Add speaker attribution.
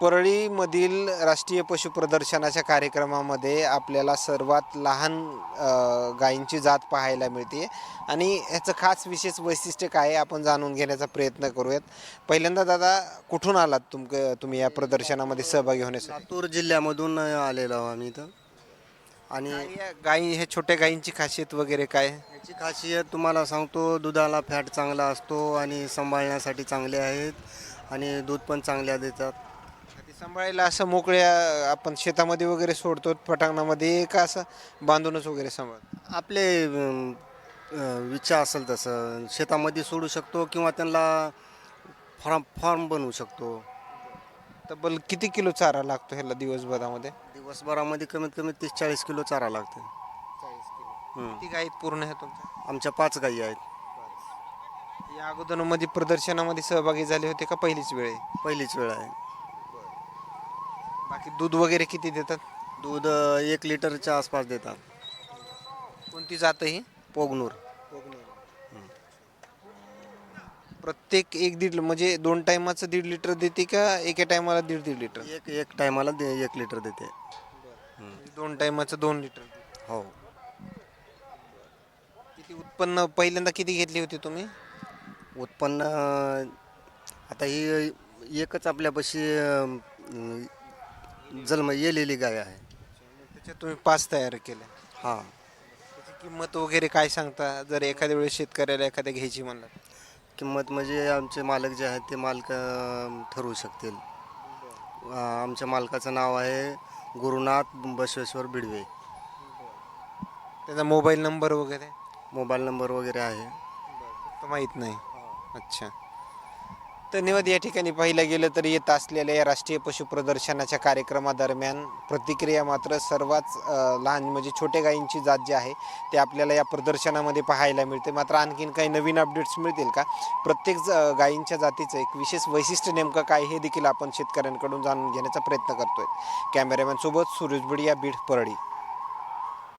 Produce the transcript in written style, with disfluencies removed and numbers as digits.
Speaker 1: परळीमधील राष्ट्रीय पशु प्रदर्शनाच्या कार्यक्रमामध्ये आपल्याला सर्वात लहान गायींची जात पाहायला मिळते आणि ह्याचं खास विशेष वैशिष्ट्य काय आहे आपण जाणून घेण्याचा प्रयत्न करूयात. पहिल्यांदा दादा कुठून आलात तुम्ही या प्रदर्शनामध्ये सहभागी होण्यासाठी?
Speaker 2: लातूर जिल्ह्यामधून आलेलो आहो आम्ही इथं. आणि
Speaker 1: या गायी हे छोट्या गायींची खासियत वगैरे काय?
Speaker 2: याची खासियत तुम्हाला सांगतो, दुधाला फॅट चांगला असतो आणि सांभाळण्यासाठी चांगले आहेत आणि दूध पण चांगल्या देतात.
Speaker 1: ते सांभाळायला असं मोकळ्या आपण शेतामध्ये वगैरे सोडतो पटांगणामध्ये का असं बांधूनच वगैरे सांभाळ?
Speaker 2: आपले इच्छा असेल तसं शेतामध्ये सोडू शकतो किंवा त्यांना फार्म फार्म बनवू शकतो.
Speaker 1: तब्बल किती किलो चारा लागतो ह्याला दिवसभरामध्ये?
Speaker 2: दिवसभरामध्ये कमीत कमी 30-40 किलो चारा लागते.
Speaker 1: 40 किलो.
Speaker 2: हं.
Speaker 1: किती गायी पूर्ण आहे तुमच्या?
Speaker 2: आमच्या 5 गायी आहेत.
Speaker 1: या अगोदरमध्ये प्रदर्शनामध्ये सहभागी झाले होते का पहिलीच वेळ आहे?
Speaker 2: पहिलीच वेळ आहे.
Speaker 1: बाकी दूध वगैरे किती देतात?
Speaker 2: दूध 1 लिटरच्या आसपास देतात.
Speaker 1: कोणती जात ही?
Speaker 2: पोगनूर.
Speaker 1: प्रत्येक एक दीड म्हणजे 2 टायमाचं 1.5 लिटर देते का एका टायमाला 1.5 लिटर?
Speaker 2: एक टायमाला 1 लिटर देते.
Speaker 1: 2 टायमाचं 2 लिटर.
Speaker 2: हो.
Speaker 1: किती उत्पन्न पहिल्यांदा किती घेतली होती तुम्ही?
Speaker 2: उत्पन्न आता ही एकच आपल्यापाशी जन्म येलेली गाय आहे.
Speaker 1: त्याच्यात तुम्ही 5 तयार केल्या.
Speaker 2: हां.
Speaker 1: त्याची किंमत वगैरे काय सांगता जर एखाद्या वेळेस शेतकऱ्याला एखाद्या घ्यायची म्हणलं?
Speaker 2: किंमत म्हणजे आमचे मालक जे आहेत ते मालक ठरवू शकतील. आमच्या मालकाचं नाव आहे गुरुनाथ बसवेश्वर बिडवे.
Speaker 1: त्याचा मोबाईल नंबर वगैरे?
Speaker 2: मोबाईल नंबर वगैरे आहे.
Speaker 1: तो माहीत नाही. अच्छा. धन्यवाद. या ठिकाणी पाहिलं गेलं तर येत असलेल्या या राष्ट्रीय पशु प्रदर्शनाच्या कार्यक्रमादरम्यान प्रतिक्रिया मात्र सर्वात लहान म्हणजे छोट्या गायींची जात जी आहे ते आपल्याला या प्रदर्शनामध्ये पाहायला मिळते. मात्र आणखीन काही नवीन अपडेट्स मिळतील का? प्रत्येक गायींच्या जातीचं एक विशेष वैशिष्ट्य नेमकं काय हे देखील आपण शेतकऱ्यांकडून जाणून घेण्याचा प्रयत्न करतोय. कॅमेरामॅन सोबत सुरेश बडिया, बीड, परळी.